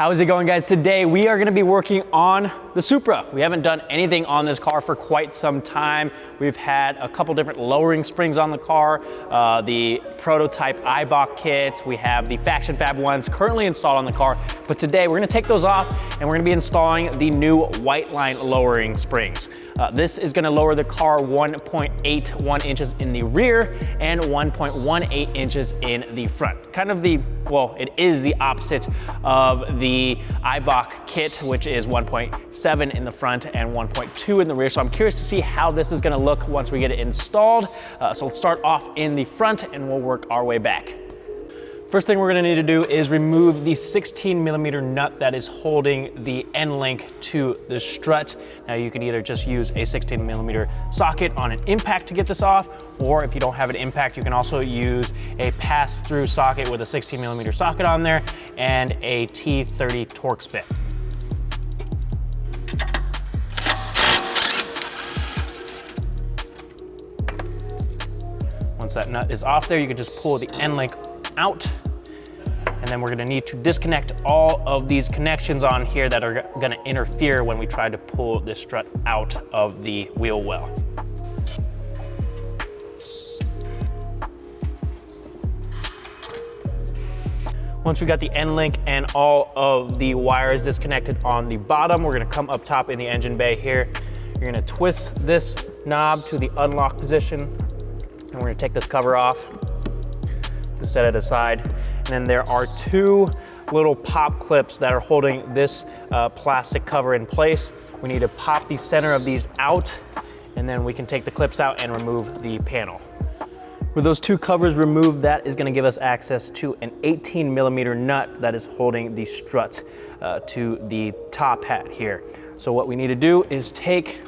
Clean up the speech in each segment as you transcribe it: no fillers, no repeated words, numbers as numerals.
How's it going, guys? Today we are gonna be working on the Supra. We haven't done anything on this car for quite some time. We've had a couple different lowering springs on the car, the prototype Eibach kits. We have the Faction Fab ones currently installed on the car, but today we're gonna take those off and we're gonna be installing the new Whiteline lowering springs. This is gonna lower the car 1.81 inches in the rear and 1.18 inches in the front. Kind of the, well, it is the opposite of the Eibach kit, which is 1.7 in the front and 1.2 in the rear. So I'm curious to see how this is gonna look once we get it installed. So let's start off in the front and we'll work our way back. First thing we're gonna need to do is remove the 16mm nut that is holding the end link to the strut. Now you can either just use a 16mm socket on an impact to get this off, or if you don't have an impact, you can also use a pass-through socket with a 16mm socket on there and a T30 Torx bit. Once that nut is off there, you can just pull the end link out, and then we're gonna need to disconnect all of these connections on here that are gonna interfere when we try to pull this strut out of the wheel well. Once we got the end link and all of the wires disconnected on the bottom, we're gonna come up top in the engine bay here. You're gonna twist this knob to the unlock position, and we're gonna take this cover off. Set it aside. And then there are two little pop clips that are holding this plastic cover in place. We need to pop the center of these out, and then we can take the clips out and remove the panel. With those two covers removed, that is gonna give us access to an 18mm nut that is holding the strut to the top hat here. So what we need to do is take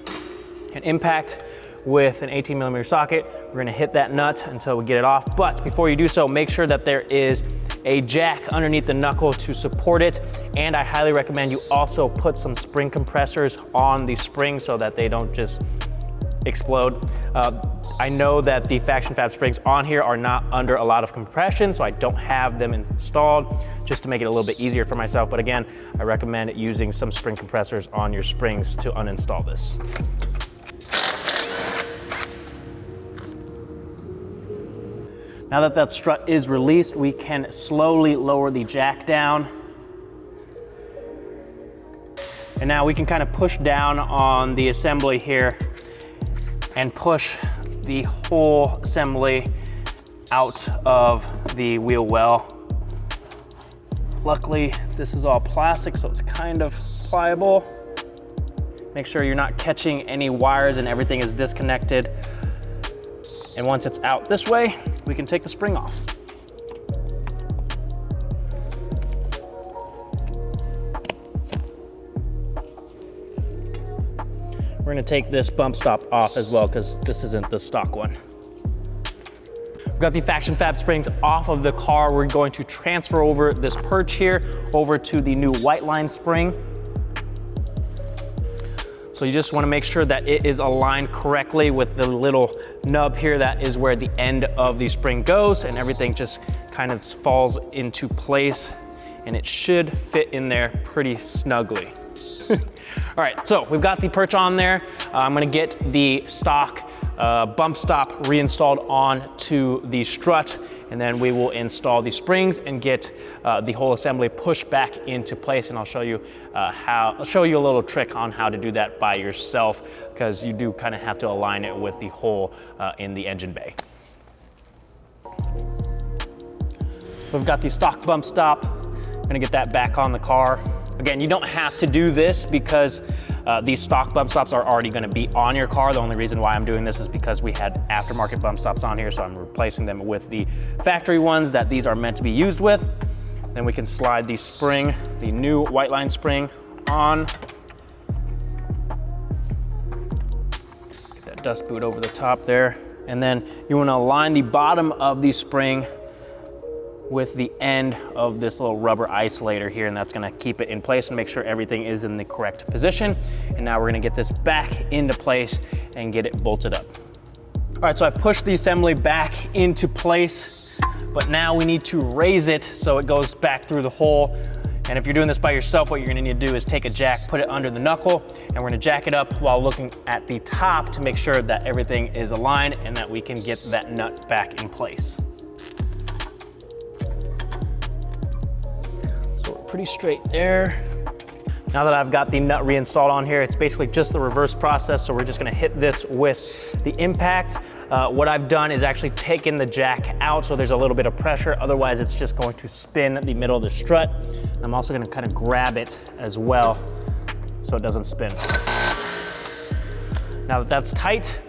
an impact with an 18mm socket. We're gonna hit that nut until we get it off. But before you do so, make sure that there is a jack underneath the knuckle to support it. And I highly recommend you also put some spring compressors on the springs so that they don't just explode. I know that the Faction Fab springs on here are not under a lot of compression, so I don't have them installed just to make it a little bit easier for myself. But again, I recommend using some spring compressors on your springs to uninstall this. Now that that strut is released, we can slowly lower the jack down. And now we can kind of push down on the assembly here and push the whole assembly out of the wheel well. Luckily, this is all plastic, so it's kind of pliable. Make sure you're not catching any wires and everything is disconnected. And once it's out this way, we can take the spring off. We're gonna take this bump stop off as well because this isn't the stock one. We've got the Faction Fab springs off of the car. We're going to transfer over this perch here over to the new Whiteline spring. So you just wanna make sure that it is aligned correctly with the little nub here. That is where the end of the spring goes, and everything just kind of falls into place, and it should fit in there pretty snugly. All right, so we've got the perch on there. I'm gonna get the stock bump stop reinstalled onto the strut, and then we will install the springs and get the whole assembly pushed back into place. And I'll show you I'll show you a little trick on how to do that by yourself, because you do kind of have to align it with the hole in the engine bay. We've got the stock bump stop. I'm gonna get that back on the car. Again, you don't have to do this because these stock bump stops are already gonna be on your car. The only reason why I'm doing this is because we had aftermarket bump stops on here, so I'm replacing them with the factory ones that these are meant to be used with. Then we can slide the spring, the new Whiteline spring, on. Get that dust boot over the top there. And then you wanna align the bottom of the spring with the end of this little rubber isolator here, and that's gonna keep it in place and make sure everything is in the correct position. And now we're gonna get this back into place and get it bolted up. All right, so I've pushed the assembly back into place, but now we need to raise it so it goes back through the hole. And if you're doing this by yourself, what you're gonna need to do is take a jack, put it under the knuckle, and we're gonna jack it up while looking at the top to make sure that everything is aligned and that we can get that nut back in place. So we're pretty straight there. Now that I've got the nut reinstalled on here, it's basically just the reverse process. So we're just gonna hit this with the impact. What I've done is actually taken the jack out so there's a little bit of pressure. Otherwise, it's just going to spin the middle of the strut. I'm also gonna kind of grab it as well so it doesn't spin. Now that that's tight,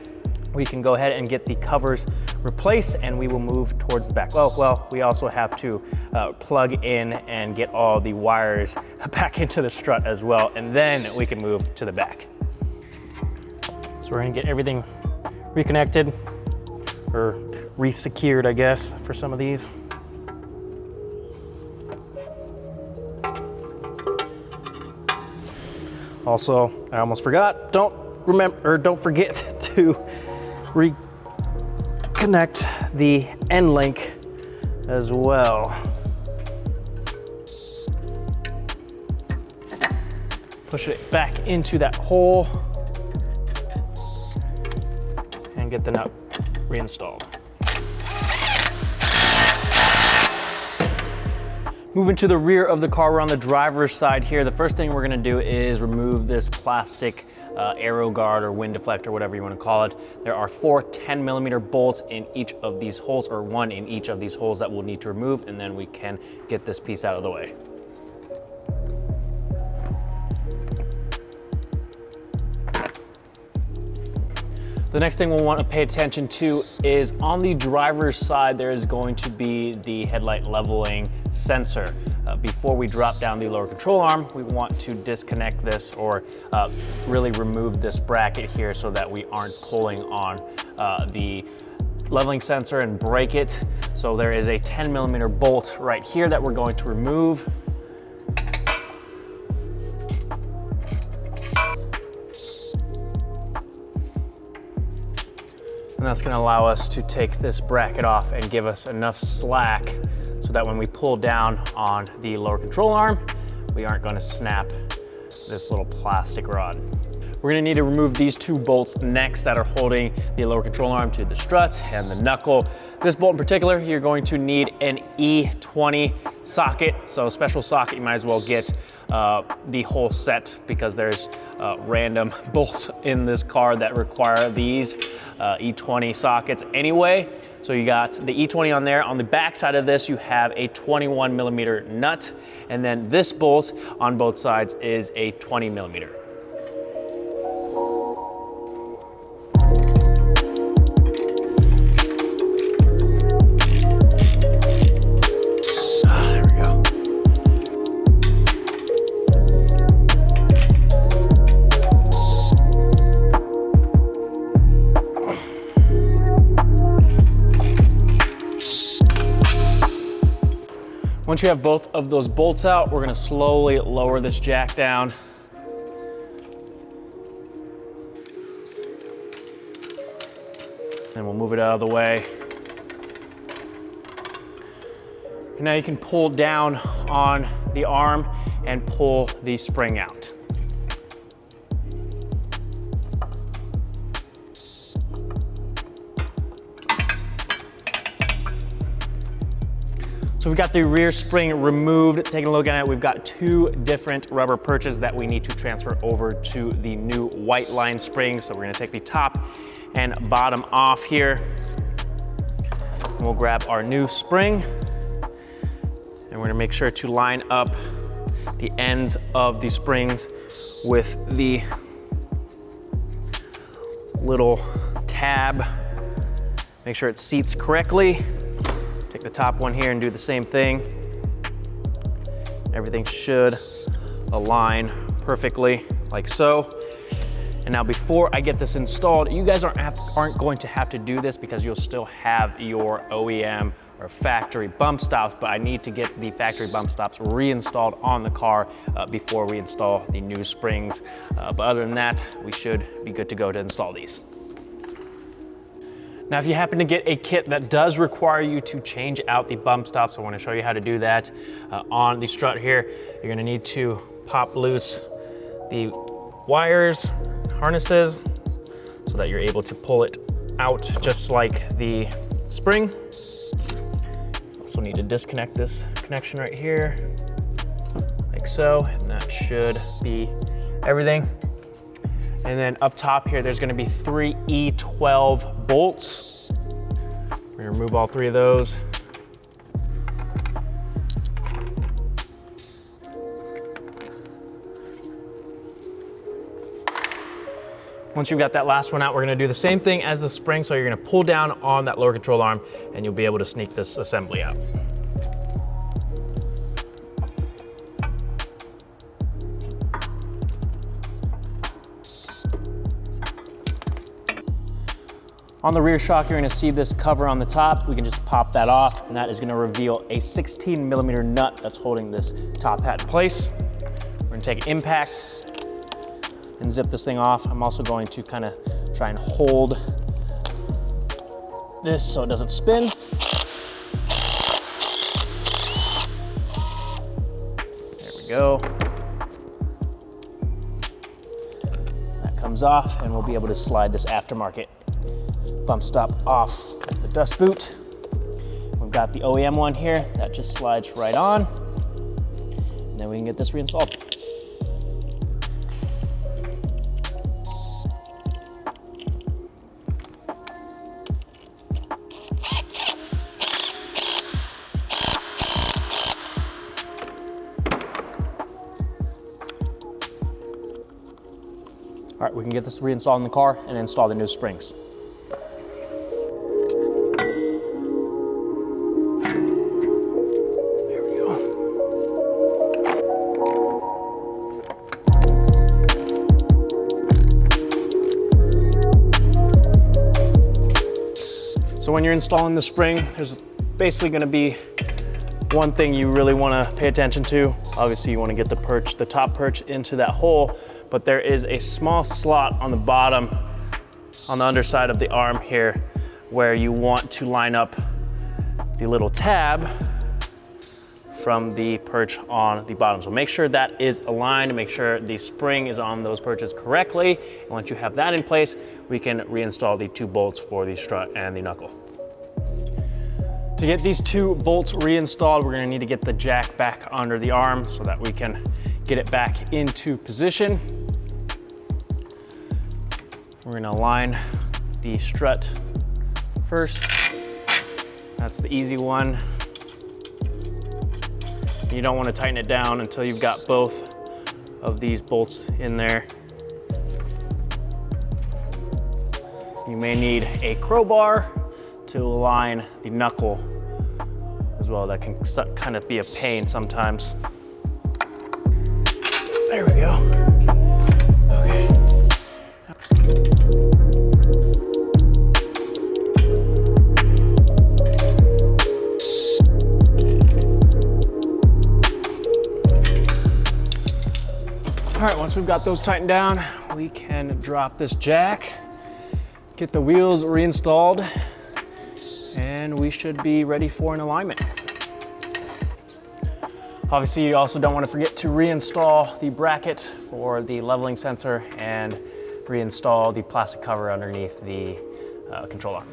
we can go ahead and get the covers replaced and we will move towards the back. Well, we also have to plug in and get all the wires back into the strut as well, and then we can move to the back. So we're gonna get everything reconnected, or re-secured, I guess, for some of these. Also, I almost forgot, don't forget to reconnect the end link as well. Push it back into that hole and get the nut reinstalled. Moving to the rear of the car, we're on the driver's side here. The first thing we're gonna do is remove this plastic aero guard or wind deflector, whatever you wanna call it. There are 4 10mm bolts in each of these holes, or 1 in each of these holes that we'll need to remove, and then we can get this piece out of the way. The next thing we'll want to pay attention to is on the driver's side, there is going to be the headlight leveling sensor. Before we drop down the lower control arm, we want to disconnect this or really remove this bracket here so that we aren't pulling on the leveling sensor and break it. So there is a 10mm bolt right here that we're going to remove. And that's gonna allow us to take this bracket off and give us enough slack so that when we pull down on the lower control arm, we aren't gonna snap this little plastic rod. We're gonna need to remove these 2 bolts next that are holding the lower control arm to the strut and the knuckle. This bolt in particular, you're going to need an E20 socket. So a special socket, you might as well get the whole set because there's random bolts in this car that require these E20 sockets anyway. So you got the E20 on there. On the back side of this, you have a 21mm nut, and then this bolt on both sides is a 20mm. Once you have both of those bolts out, we're gonna slowly lower this jack down. And we'll move it out of the way. And now you can pull down on the arm and pull the spring out. So we've got the rear spring removed. Taking a look at it, we've got 2 different rubber perches that we need to transfer over to the new Whiteline Springs. So we're gonna take the top and bottom off here. And we'll grab our new spring. And we're gonna make sure to line up the ends of the springs with the little tab. Make sure it seats correctly. Take the top one here and do the same thing. Everything should align perfectly like so. And now before I get this installed, you guys aren't going to have to do this because you'll still have your OEM or factory bump stops, but I need to get the factory bump stops reinstalled on the car before we install the new springs. But other than that, we should be good to go to install these. Now, if you happen to get a kit that does require you to change out the bump stops, I want to show you how to do that on the Strut here. You're going to need to pop loose the wires, harnesses, so that you're able to pull it out just like the spring. Also need to disconnect this connection right here, like so, and that should be everything. And then up top here, there's gonna be 3 E12 bolts. We're gonna remove all 3 of those. Once you've got that last one out, we're gonna do the same thing as the spring. So you're gonna pull down on that lower control arm and you'll be able to sneak this assembly out. On the rear shock, you're gonna see this cover on the top. We can just pop that off, and that is gonna reveal a 16mm nut that's holding this top hat in place. We're gonna take impact and zip this thing off. I'm also going to kind of try and hold this so it doesn't spin. There we go. That comes off, and we'll be able to slide this aftermarket bump stop off the dust boot. We've got the OEM one here that just slides right on, and then we can get this reinstalled. All right, we can get this reinstalled in the car and install the new springs. So when you're installing the spring, there's basically gonna be one thing you really wanna pay attention to. Obviously you wanna get the top perch into that hole, but there is a small slot on the bottom, on the underside of the arm here, where you want to line up the little tab from the perch on the bottom. So make sure that is aligned, make sure the spring is on those perches correctly. And once you have that in place, we can reinstall the 2 bolts for the strut and the knuckle. To get these 2 bolts reinstalled, we're gonna need to get the jack back under the arm so that we can get it back into position. We're gonna align the strut first. That's the easy one. You don't want to tighten it down until you've got both of these bolts in there. You may need a crowbar to align the knuckle as well. That can kind of be a pain sometimes. There we go. Okay. All right, once we've got those tightened down, we can drop this jack, get the wheels reinstalled, and we should be ready for an alignment. Obviously, you also don't want to forget to reinstall the bracket for the leveling sensor and reinstall the plastic cover underneath the control arm.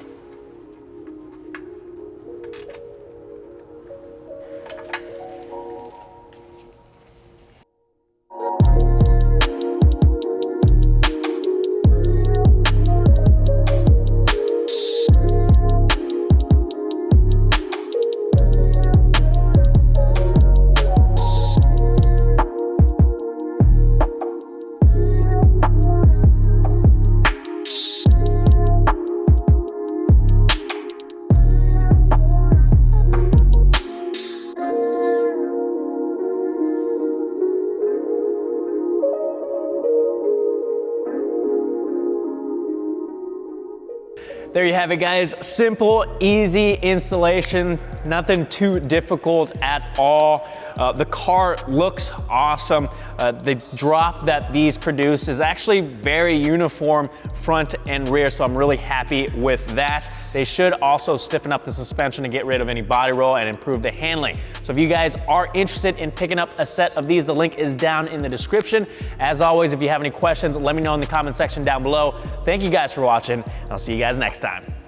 There you have it, guys. Simple, easy installation, nothing too difficult at all. The car looks awesome. The drop that these produce is actually very uniform front and rear, so I'm really happy with that. They should also stiffen up the suspension to get rid of any body roll and improve the handling. So if you guys are interested in picking up a set of these, the link is down in the description. As always, if you have any questions, let me know in the comment section down below. Thank you guys for watching, and I'll see you guys next time.